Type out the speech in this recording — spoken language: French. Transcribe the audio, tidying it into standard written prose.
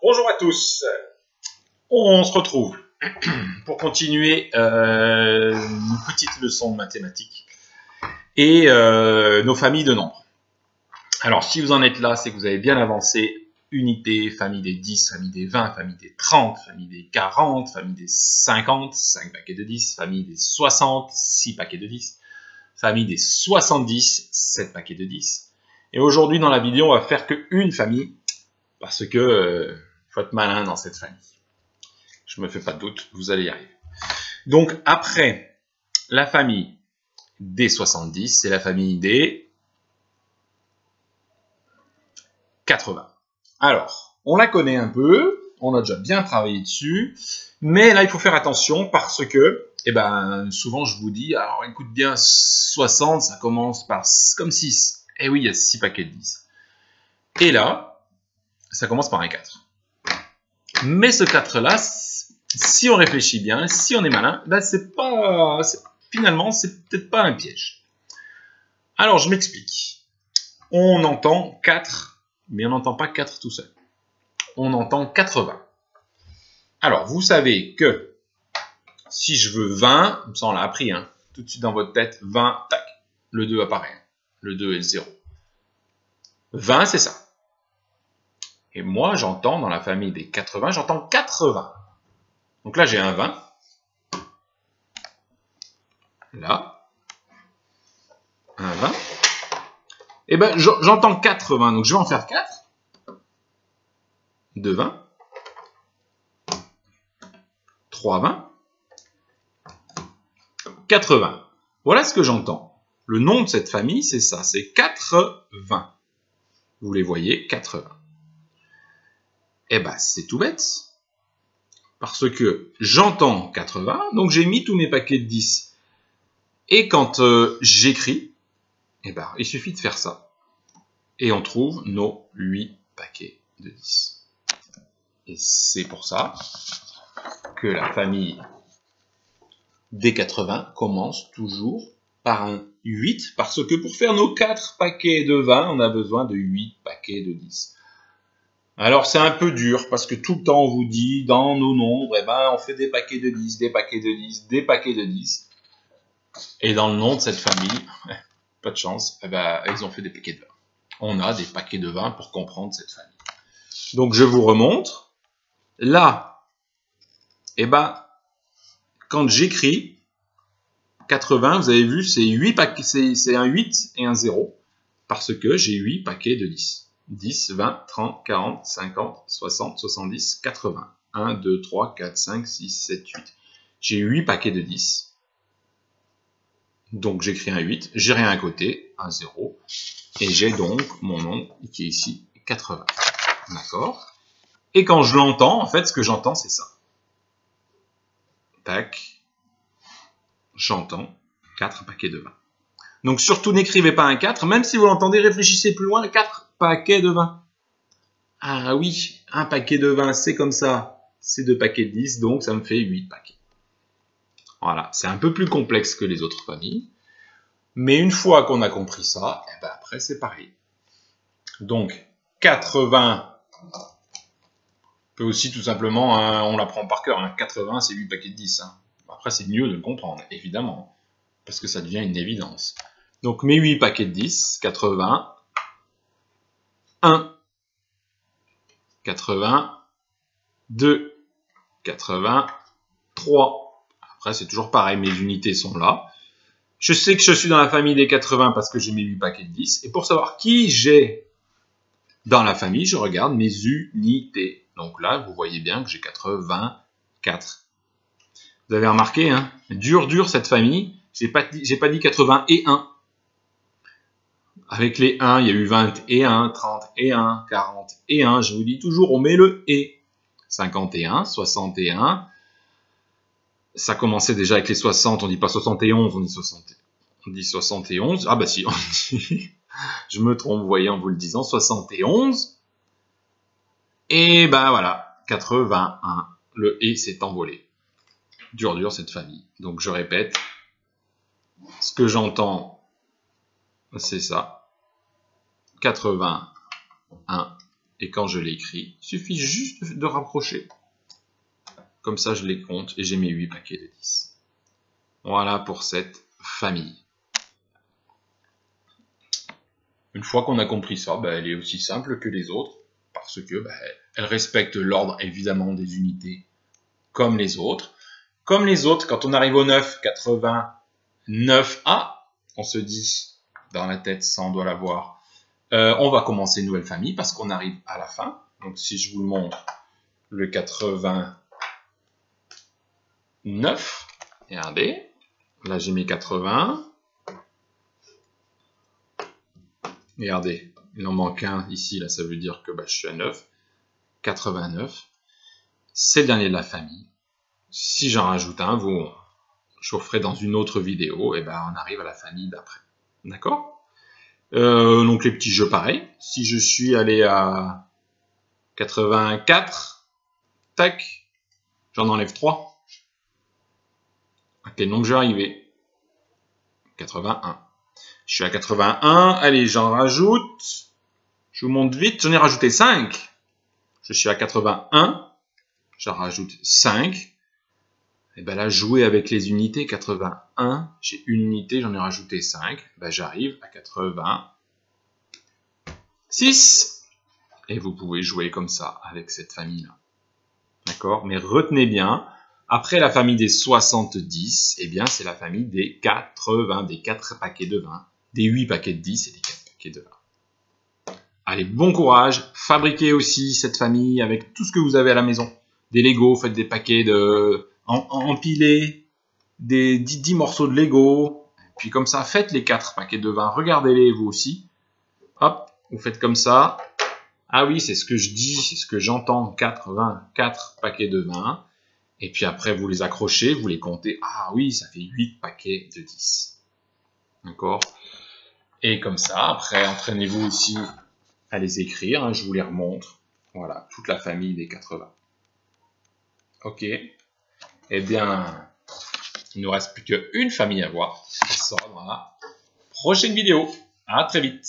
Bonjour à tous, on se retrouve pour continuer une petite leçon de mathématiques et nos familles de nombres. Alors si vous en êtes là, c'est que vous avez bien avancé. Unité, famille des 10, famille des 20, famille des 30, famille des 40, famille des 50, 5 paquets de 10, famille des 60, 6 paquets de 10, famille des 70, 7 paquets de 10. Et aujourd'hui dans la vidéo, on va faire qu'une famille, parce que faut être malin dans cette famille. Je me fais pas de doute, vous allez y arriver. Donc après la famille des 70, c'est la famille des 80. Alors, on la connaît un peu, on a déjà bien travaillé dessus, mais là il faut faire attention parce que, souvent je vous dis, alors écoute bien, 60 ça commence par comme 6. Et oui, il y a 6 paquets de 10. Et là, ça commence par un 4. Mais ce 4-là, si on réfléchit bien, si on est malin, finalement, c'est peut-être pas un piège. Alors, je m'explique. On entend 4, mais on n'entend pas 4 tout seul. On entend 80. Alors, vous savez que si je veux 20, ça on l'a appris, hein, tout de suite dans votre tête, 20, tac, le 2 apparaît. Le 2 est le 0. 20, c'est ça. Et moi, j'entends dans la famille des 80, j'entends 80. Donc là, j'ai un 20. Là. Un 20. Et ben, j'entends 80. Donc, je vais en faire 4. 2 20. 3 20. 80. Voilà ce que j'entends. Le nom de cette famille, c'est ça. C'est 80. Vous les voyez, 80. Eh ben, c'est tout bête. Parce que j'entends 80, donc j'ai mis tous mes paquets de 10. Et quand j'écris, il suffit de faire ça. Et on trouve nos 8 paquets de 10. Et c'est pour ça que la famille des 80 commence toujours par un 8, parce que pour faire nos 4 paquets de 20, on a besoin de 8 paquets de 10. Alors c'est un peu dur, parce que tout le temps on vous dit, dans nos nombres, on fait des paquets de 10, des paquets de 10, des paquets de 10. Et dans le nom de cette famille, pas de chance, ils ont fait des paquets de 20. On a des paquets de 20 pour comprendre cette famille. Donc je vous remontre. Là, quand j'écris 80, vous avez vu, c'est 8 paquets, c'est un 8 et un 0, parce que j'ai 8 paquets de 10. 10, 20, 30, 40, 50, 60, 70, 80. 1, 2, 3, 4, 5, 6, 7, 8. J'ai 8 paquets de 10. Donc j'écris un 8, j'ai rien à côté, un 0. Et j'ai donc mon nom qui est ici, 80. D'accord? Et quand je l'entends, en fait, ce que j'entends, c'est ça. Tac. J'entends 4 paquets de 20. Donc surtout n'écrivez pas un 4, même si vous l'entendez, réfléchissez plus loin, 4 paquets de 20. Ah oui, un paquet de 20, c'est comme ça. C'est 2 paquets de 10, donc ça me fait 8 paquets. Voilà, c'est un peu plus complexe que les autres familles. Mais une fois qu'on a compris ça, après c'est pareil. Donc 80 peut aussi tout simplement, on l'apprend par cœur, 80 c'est 8 paquets de 10. Après c'est mieux de le comprendre, évidemment, parce que ça devient une évidence. Donc mes 8 paquets de 10, 80, 1, 80, 2, 80, 3. Après c'est toujours pareil, mes unités sont là. Je sais que je suis dans la famille des 80 parce que j'ai mes 8 paquets de 10. Et pour savoir qui j'ai dans la famille, je regarde mes unités. Donc là, vous voyez bien que j'ai 84. Vous avez remarqué, hein, dur cette famille. J'ai pas dit 80 et 1. Avec les 1, il y a eu 20 et 1, 30 et 1, 40 et 1. Je vous dis toujours, on met le et. 51, 61. Ça commençait déjà avec les 60, on dit pas 71, on dit 60. On dit 71. Ah bah si, on dit... Je me trompe, vous voyez, en vous le disant, 71. Et voilà, 81. Le et s'est envolé. Dur cette famille. Donc je répète, ce que j'entends, c'est ça. 81, Et quand je l'écris, il suffit juste de rapprocher. Comme ça, je les compte et j'ai mes 8 paquets de 10. Voilà pour cette famille. Une fois qu'on a compris ça, elle est aussi simple que les autres, parce que elle respecte l'ordre évidemment des unités comme les autres. Comme les autres, quand on arrive au 9, 89A, on se dit dans la tête, ça on doit l'avoir, on va commencer une nouvelle famille parce qu'on arrive à la fin. Donc si je vous le montre, le 89, regardez, là j'ai mes 80. Regardez, il en manque un ici, là ça veut dire que je suis à 9. 89, c'est le dernier de la famille. Si j'en rajoute un, je vous ferai dans une autre vidéo, et on arrive à la famille d'après. D'accord? Donc les petits jeux pareils. Si je suis allé à 84, tac, j'en enlève 3. À quel nombre je vais arriver? 81. Je suis à 81, allez, j'en rajoute. Je vous montre vite, j'en ai rajouté 5. Je suis à 81, j'en rajoute 5. Et là, jouer avec les unités, 81, j'ai une unité, j'en ai rajouté 5. J'arrive à 86. Et vous pouvez jouer comme ça avec cette famille-là. D'accord? Mais retenez bien, après la famille des 70, c'est la famille des 80, des 4 paquets de 20, des 8 paquets de 10 et des 4 paquets de 20. Allez, bon courage, fabriquez aussi cette famille avec tout ce que vous avez à la maison. Des Lego, faites des paquets empilés, des 10 morceaux de Lego, puis comme ça, faites les 4 paquets de 20, regardez-les vous aussi. Hop, vous faites comme ça. Ah oui, c'est ce que je dis, c'est ce que j'entends, 4 paquets de 20. Et puis après, vous les accrochez, vous les comptez. Ah oui, ça fait 8 paquets de 10. D'accord? Et comme ça, après, entraînez-vous aussi à les écrire. Je vous les remontre. Voilà, toute la famille des 80. Ok. Eh bien, il ne nous reste plus qu'une famille à voir. Ça sera dans la prochaine vidéo. À très vite.